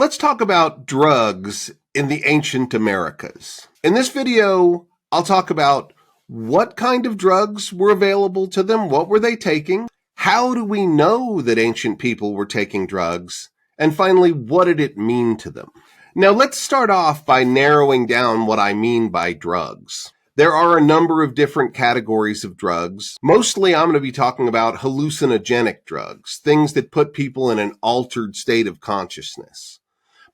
Let's talk about drugs in the ancient Americas. In this video, I'll talk about what kind of drugs were available to them, what were they taking, how do we know that ancient people were taking drugs, and finally, what did it mean to them? Now, let's start off by narrowing down what I mean by drugs. There are a number of different categories of drugs. Mostly, I'm going to be talking about hallucinogenic drugs, things that put people in an altered state of consciousness.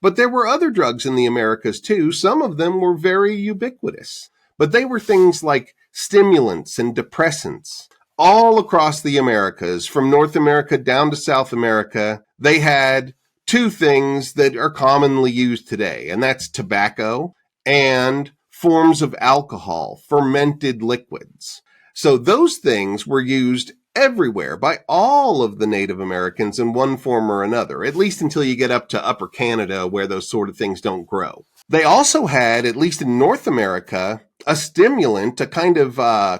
But there were other drugs in the Americas too. Some of them were very ubiquitous. But they were things like stimulants and depressants. All across the Americas, from North America down to South America, they had two things that are commonly used today, and that's tobacco and forms of alcohol, fermented liquids. So those things were used everywhere by all of the Native Americans in one form or another, at least until you get up to Upper Canada where those sort of things don't grow. They also had, at least in North America, a stimulant, a kind of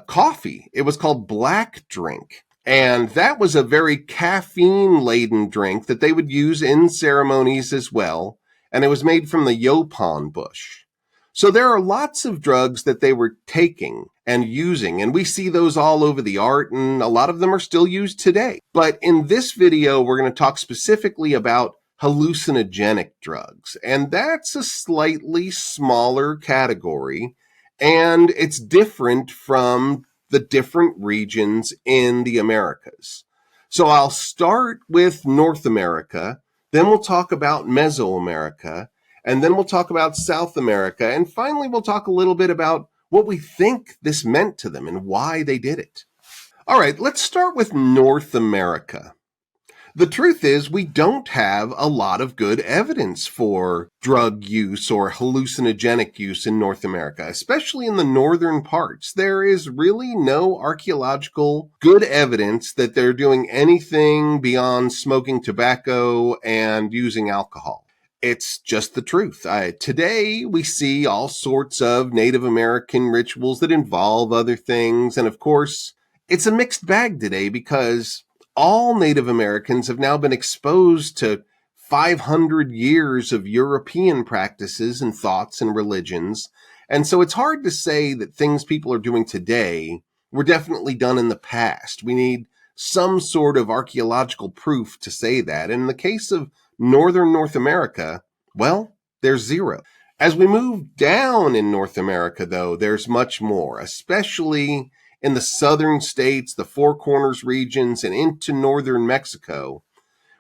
coffee. It was called black drink. And that was a very caffeine-laden drink that they would use in ceremonies as well. And it was made from the yopon bush. So there are lots of drugs that they were taking and using, and we see those all over the art, and a lot of them are still used today. But in this video, we're going to talk specifically about hallucinogenic drugs, and that's a slightly smaller category, and it's different from the different regions in the Americas. So I'll start with North America, then we'll talk about Mesoamerica, and then we'll talk about South America. And finally, we'll talk a little bit about what we think this meant to them and why they did it. All right, let's start with North America. The truth is, we don't have a lot of good evidence for drug use or hallucinogenic use in North America, especially in the northern parts. There is really no archaeological good evidence that they're doing anything beyond smoking tobacco and using alcohol. It's just the truth. Today, we see all sorts of Native American rituals that involve other things. And of course, it's a mixed bag today because all Native Americans have now been exposed to 500 years of European practices and thoughts and religions. And so it's hard to say that things people are doing today were definitely done in the past. We need some sort of archaeological proof to say that. And in the case of Northern North America, well, there's zero. As we move down in North America, though, there's much more, especially in the southern states, the Four Corners regions, and into northern Mexico.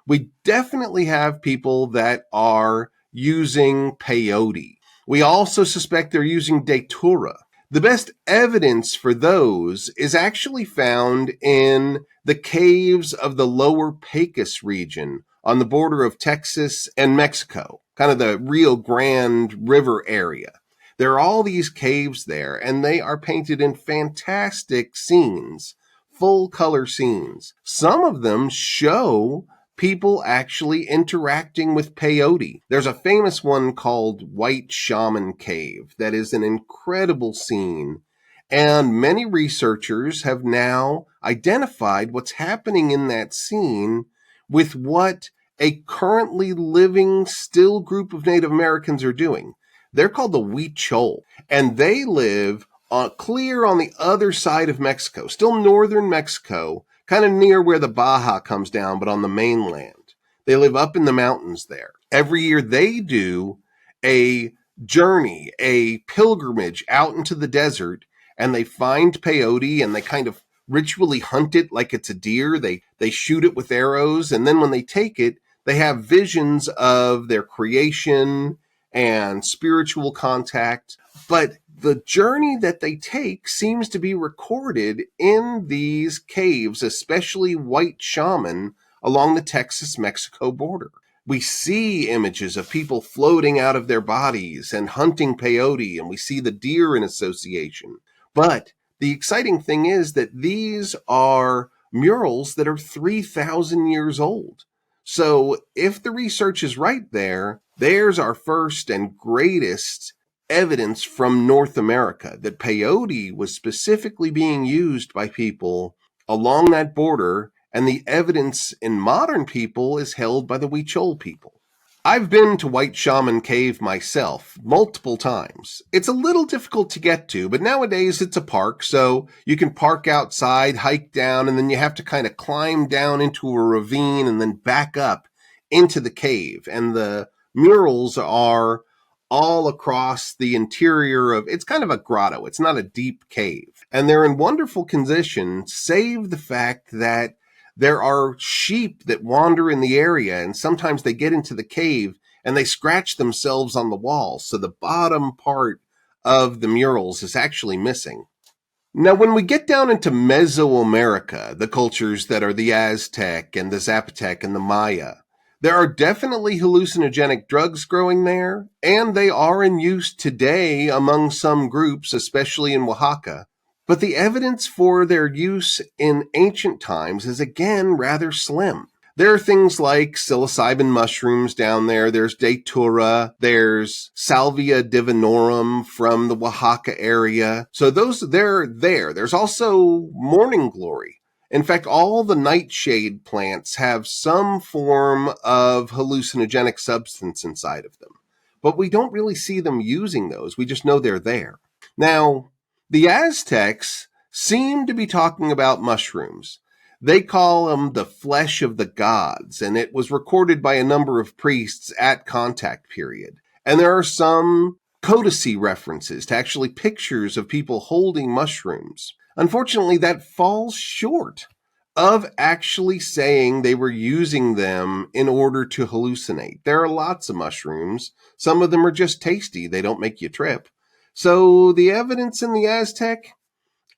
We definitely have people that are using peyote. We also suspect they're using datura. The best evidence for those is actually found in the caves of the lower Pecos region on the border of Texas and Mexico, kind of the Rio Grande River area. There are all these caves there, and they are painted in fantastic scenes, full color scenes. Some of them show people actually interacting with peyote. There's a famous one called White Shaman Cave that is an incredible scene, and many researchers have now identified what's happening in that scene with what a currently living still group of Native Americans are doing. They're called the Huichol, and they live clear on the other side of Mexico, still northern Mexico, kind of near where the Baja comes down, but on the mainland. They live up in the mountains there. Every year they do a journey, a pilgrimage out into the desert, and they find peyote and they kind of ritually hunt it like it's a deer. They shoot it with arrows, and then when they take it, they have visions of their creation and spiritual contact. But the journey that they take seems to be recorded in these caves, especially White Shaman along the Texas-Mexico border. We see images of people floating out of their bodies and hunting peyote, and we see the deer in association. But the exciting thing is that these are murals that are 3,000 years old. So if the research is right there, there's our first and greatest evidence from North America that peyote was specifically being used by people along that border, and the evidence in modern people is held by the Huichol people. I've been to White Shaman Cave myself multiple times. It's a little difficult to get to, but nowadays it's a park, so you can park outside, hike down, and then you have to kind of climb down into a ravine and then back up into the cave. And the murals are all across the interior of, it's kind of a grotto. It's not a deep cave. And they're in wonderful condition, save the fact that there are sheep that wander in the area, and sometimes they get into the cave and they scratch themselves on the wall. So the bottom part of the murals is actually missing. Now, when we get down into Mesoamerica, the cultures that are the Aztec and the Zapotec and the Maya, there are definitely hallucinogenic drugs growing there, and they are in use today among some groups, especially in Oaxaca. But the evidence for their use in ancient times is again rather slim. There are things like psilocybin mushrooms down there. There's datura. There's Salvia divinorum from the Oaxaca area. So they're there. There's also morning glory. In fact, all the nightshade plants have some form of hallucinogenic substance inside of them. But we don't really see them using those. We just know they're there. Now, the Aztecs seem to be talking about mushrooms. They call them the flesh of the gods, and it was recorded by a number of priests at contact period. And there are some codicy references to actually pictures of people holding mushrooms. Unfortunately, that falls short of actually saying they were using them in order to hallucinate. There are lots of mushrooms. Some of them are just tasty. They don't make you trip. So the evidence in the Aztec,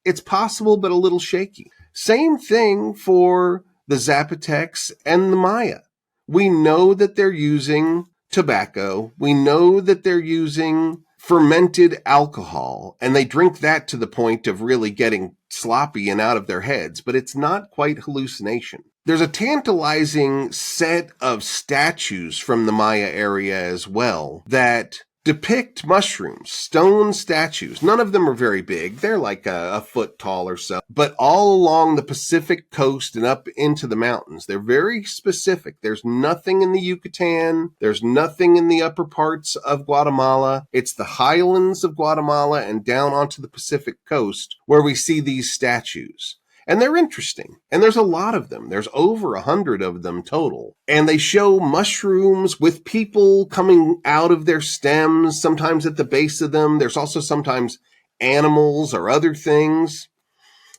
it's possible, but a little shaky. Same thing for the Zapotecs and the Maya. We know that they're using tobacco. We know that they're using fermented alcohol, and they drink that to the point of really getting sloppy and out of their heads, but it's not quite hallucination. There's a tantalizing set of statues from the Maya area as well that depict mushrooms, stone statues. None of them are very big. They're like a foot tall or so, but all along the Pacific coast and up into the mountains. They're very specific. There's nothing in the Yucatan. There's nothing in the upper parts of Guatemala. It's the highlands of Guatemala and down onto the Pacific coast where we see these statues. And they're interesting. And there's a lot of them. There's over 100 of them total. And they show mushrooms with people coming out of their stems, sometimes at the base of them. There's also sometimes animals or other things.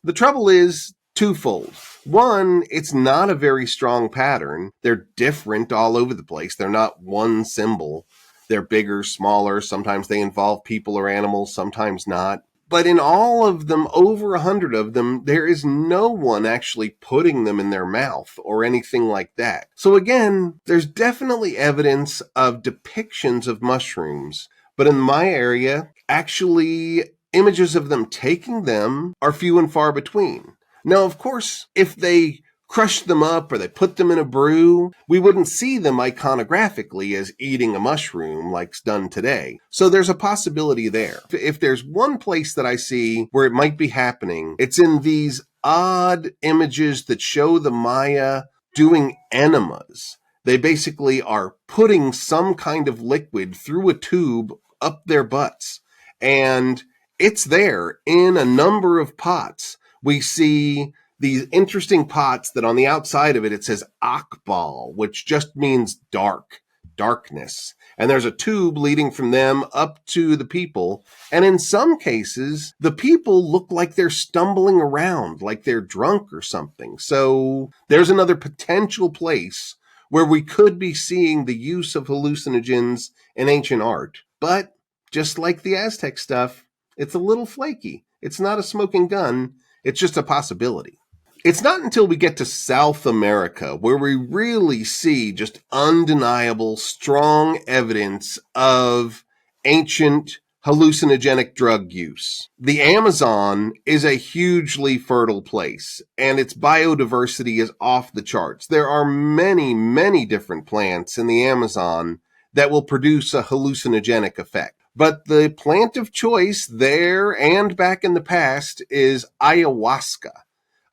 The trouble is twofold. One, it's not a very strong pattern. They're different all over the place. They're not one symbol. They're bigger, smaller. Sometimes they involve people or animals, sometimes not. But in all of them, over 100 of them, there is no one actually putting them in their mouth or anything like that. So again, there's definitely evidence of depictions of mushrooms. But in my area, actually, images of them taking them are few and far between. Now, of course, if they crush them up or they put them in a brew, we wouldn't see them iconographically as eating a mushroom like's done today. So there's a possibility there. If there's one place that I see where it might be happening, it's in these odd images that show the Maya doing enemas. They basically are putting some kind of liquid through a tube up their butts. And it's there in a number of pots. We see these interesting pots that on the outside of it says Akbal, which just means darkness. And there's a tube leading from them up to the people. And in some cases, the people look like they're stumbling around, like they're drunk or something. So there's another potential place where we could be seeing the use of hallucinogens in ancient art. But just like the Aztec stuff, it's a little flaky. It's not a smoking gun. It's just a possibility. It's not until we get to South America where we really see just undeniable, strong evidence of ancient hallucinogenic drug use. The Amazon is a hugely fertile place, and its biodiversity is off the charts. There are many, many different plants in the Amazon that will produce a hallucinogenic effect. But the plant of choice there and back in the past is ayahuasca.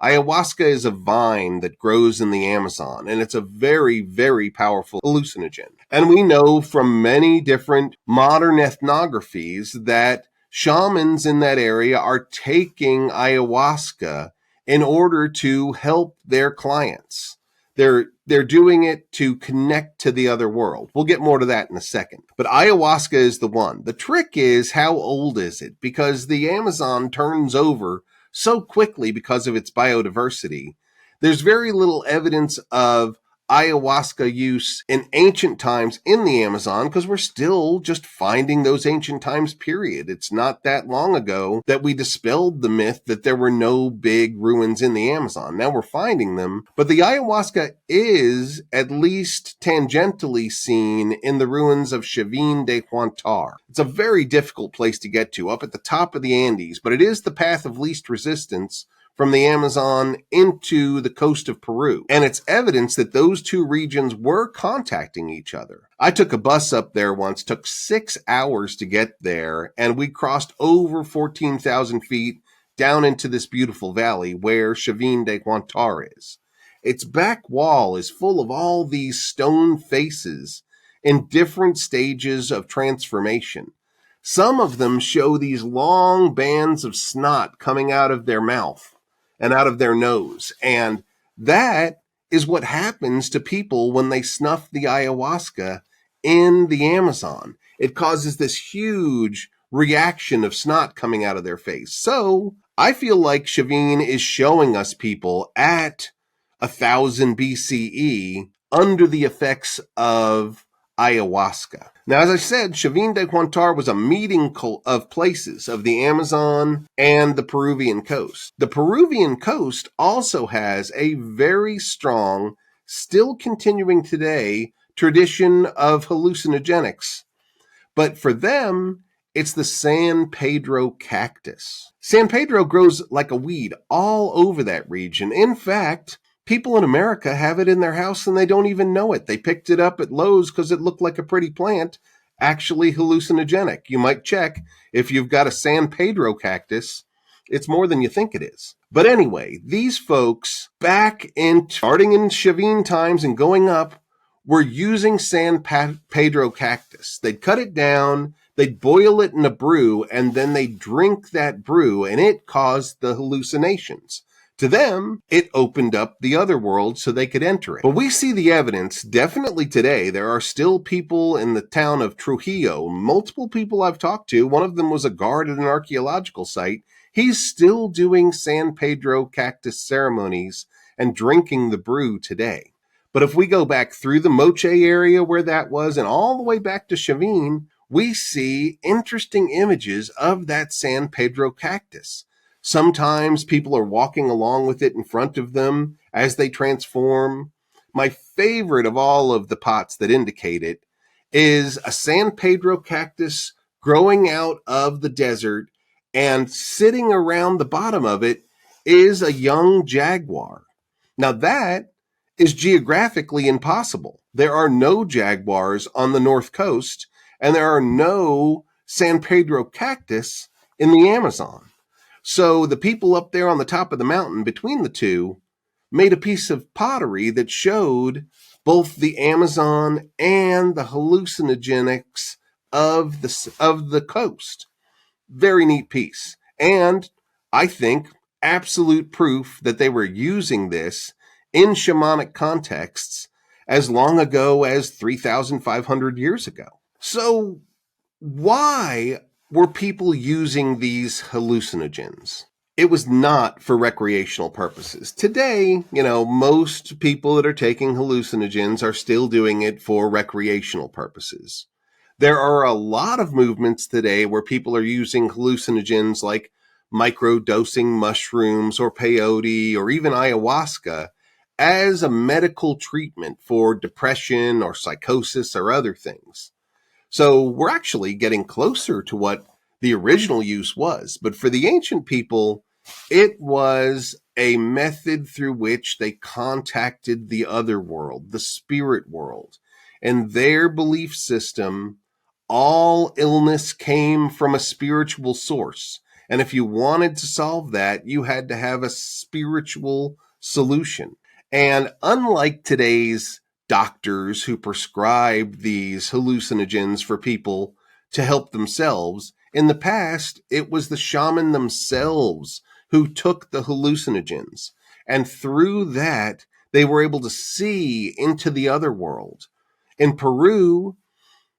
Ayahuasca is a vine that grows in the Amazon, and it's a very, very powerful hallucinogen. And we know from many different modern ethnographies that shamans in that area are taking ayahuasca in order to help their clients. They're doing it to connect to the other world. We'll get more to that in a second. But ayahuasca is the one. The trick is, how old is it? Because the Amazon turns over so quickly because of its biodiversity. There's very little evidence of ayahuasca use in ancient times in the Amazon, because we're still just finding those ancient times, period. It's not that long ago that we dispelled the myth that there were no big ruins in the Amazon. Now we're finding them, but the ayahuasca is at least tangentially seen in the ruins of Chavin de Huantar. It's a very difficult place to get to, up at the top of the Andes, but it is the path of least resistance from the Amazon into the coast of Peru. And it's evidence that those two regions were contacting each other. I took a bus up there once, took 6 hours to get there, and we crossed over 14,000 feet down into this beautiful valley where Chavin de Huantar is. Its back wall is full of all these stone faces in different stages of transformation. Some of them show these long bands of snot coming out of their mouth and out of their nose. And that is what happens to people when they snuff the ayahuasca in the Amazon. It causes this huge reaction of snot coming out of their face. So I feel like Chavin is showing us people at 1000 BCE under the effects of ayahuasca. Now, as I said, Chavin de Huantar was a meeting of places of the Amazon and the Peruvian coast. The Peruvian coast also has a very strong, still continuing today, tradition of hallucinogenics. But for them, it's the San Pedro cactus. San Pedro grows like a weed all over that region. In fact, people in America have it in their house and they don't even know it. They picked it up at Lowe's because it looked like a pretty plant, actually hallucinogenic. You might check if you've got a San Pedro cactus. It's more than you think it is. But anyway, these folks back in starting in Chavin times and going up were using San Pedro cactus. They'd cut it down, they'd boil it in a brew, and then they'd drink that brew, and it caused the hallucinations. To them, it opened up the other world so they could enter it. But we see the evidence definitely today. There are still people in the town of Trujillo, multiple people I've talked to. One of them was a guard at an archaeological site. He's still doing San Pedro cactus ceremonies and drinking the brew today. But if we go back through the Moche area where that was and all the way back to Chavin, we see interesting images of that San Pedro cactus. Sometimes people are walking along with it in front of them as they transform. My favorite of all of the pots that indicate it is a San Pedro cactus growing out of the desert, and sitting around the bottom of it is a young jaguar. Now that is geographically impossible. There are no jaguars on the North Coast, and there are no San Pedro cactus in the Amazon. So the people up there on the top of the mountain between the two made a piece of pottery that showed both the Amazon and the hallucinogenics of the coast. Very neat piece. And I think absolute proof that they were using this in shamanic contexts as long ago as 3,500 years ago. So why were people using these hallucinogens? It was not for recreational purposes. Today, most people that are taking hallucinogens are still doing it for recreational purposes. There are a lot of movements today where people are using hallucinogens like microdosing mushrooms or peyote or even ayahuasca as a medical treatment for depression or psychosis or other things. So we're actually getting closer to what the original use was. But for the ancient people, it was a method through which they contacted the other world, the spirit world. And their belief system, all illness came from a spiritual source. And if you wanted to solve that, you had to have a spiritual solution. And unlike today's doctors who prescribed these hallucinogens for people to help themselves. In the past, it was the shaman themselves who took the hallucinogens. And through that, they were able to see into the other world. In Peru,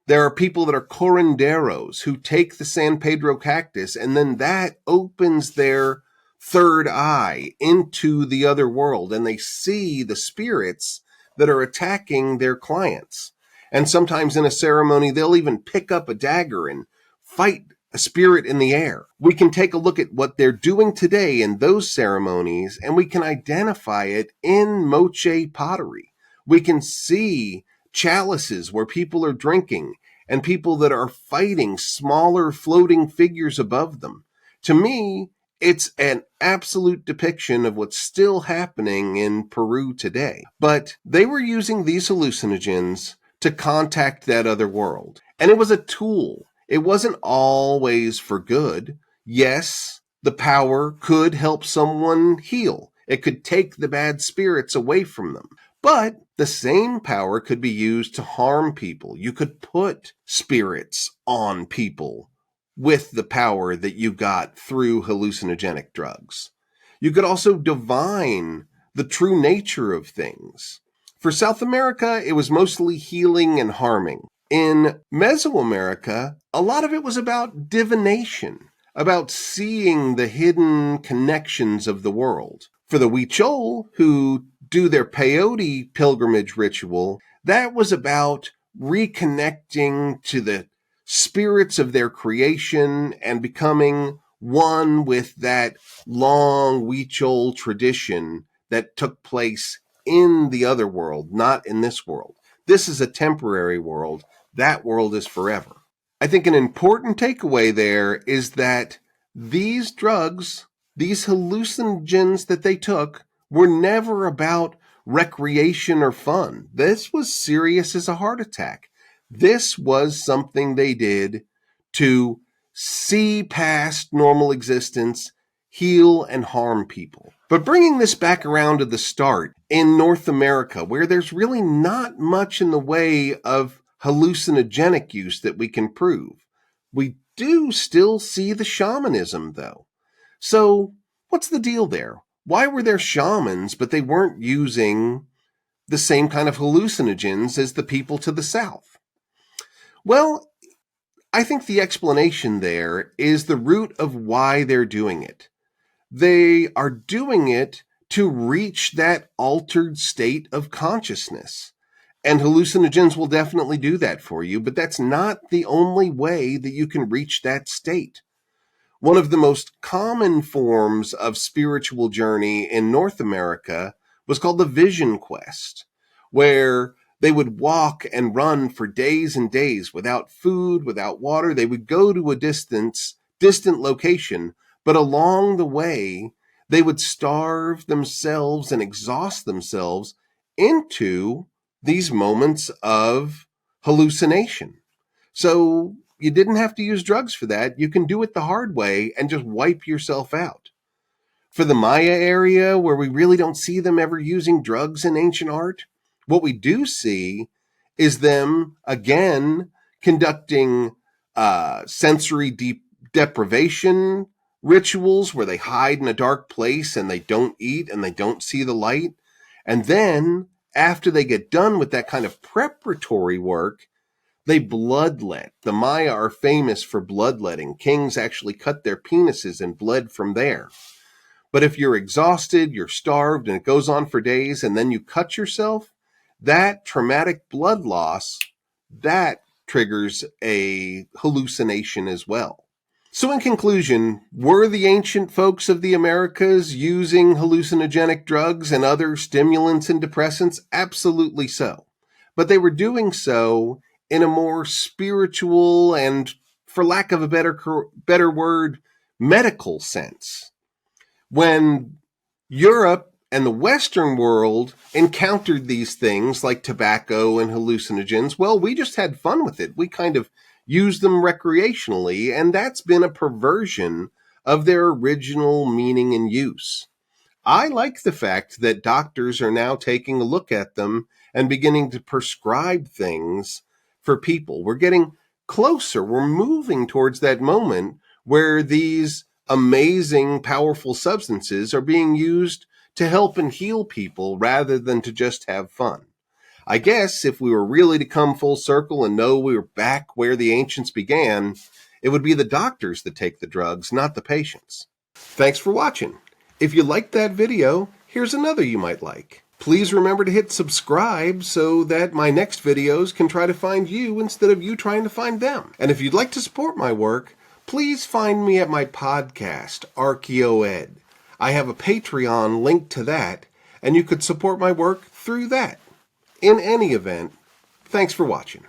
there are people that are curanderos who take the San Pedro cactus, and then that opens their third eye into the other world, and they see the spirits that are attacking their clients. And sometimes in a ceremony, they'll even pick up a dagger and fight a spirit in the air. We can take a look at what they're doing today in those ceremonies, and we can identify it in moche pottery. We can see chalices where people are drinking and people that are fighting smaller floating figures above them. To me, it's an absolute depiction of what's still happening in Peru today. But they were using these hallucinogens to contact that other world. And it was a tool. It wasn't always for good. Yes, the power could help someone heal. It could take the bad spirits away from them. But the same power could be used to harm people. You could put spirits on people with the power that you got through hallucinogenic drugs. You could also divine the true nature of things. For South America, it was mostly healing and harming. In Mesoamerica, a lot of it was about divination, about seeing the hidden connections of the world. For the Huichol, who do their peyote pilgrimage ritual, that was about reconnecting to the spirits of their creation and becoming one with that long Huichol tradition that took place in the other world, not in this world. This is a temporary world. That world is forever. I think an important takeaway there is that these drugs, these hallucinogens that they took, were never about recreation or fun. This was serious as a heart attack. This was something they did to see past normal existence, heal and harm people. But bringing this back around to the start, in North America, where there's really not much in the way of hallucinogenic use that we can prove, we do still see the shamanism, though. So what's the deal there? Why were there shamans, but they weren't using the same kind of hallucinogens as the people to the south? Well, I think the explanation there is the root of why they're doing it. They are doing it to reach that altered state of consciousness. And hallucinogens will definitely do that for you, but that's not the only way that you can reach that state. One of the most common forms of spiritual journey in North America was called the Vision Quest, where they would walk and run for days and days without food, without water. They would go to a distant location, but along the way, they would starve themselves and exhaust themselves into these moments of hallucination. So you didn't have to use drugs for that. You can do it the hard way and just wipe yourself out. For the Maya area, where we really don't see them ever using drugs in ancient art, what we do see is them, again, conducting sensory deprivation rituals where they hide in a dark place and they don't eat and they don't see the light. And then, after they get done with that kind of preparatory work, they bloodlet. The Maya are famous for bloodletting. Kings actually cut their penises and bled from there. But if you're exhausted, you're starved, and it goes on for days, and then you cut yourself, that traumatic blood loss, that triggers a hallucination as well. So in conclusion, were the ancient folks of the Americas using hallucinogenic drugs and other stimulants and depressants? Absolutely so. But they were doing so in a more spiritual and, for lack of a better word, medical sense. When Europe and the Western world encountered these things like tobacco and hallucinogens, well, we just had fun with it. We kind of used them recreationally, and that's been a perversion of their original meaning and use. I like the fact that doctors are now taking a look at them and beginning to prescribe things for people. We're getting closer. We're moving towards that moment where these amazing, powerful substances are being used to help and heal people rather than to just have fun. I guess if we were really to come full circle and know we were back where the ancients began, it would be the doctors that take the drugs, not the patients. Thanks for watching. If you liked that video, here's another you might like. Please remember to hit subscribe so that my next videos can try to find you instead of you trying to find them. And if you'd like to support my work, please find me at my podcast, ArchaeoEd. I have a Patreon link to that, and you could support my work through that. In any event, thanks for watching.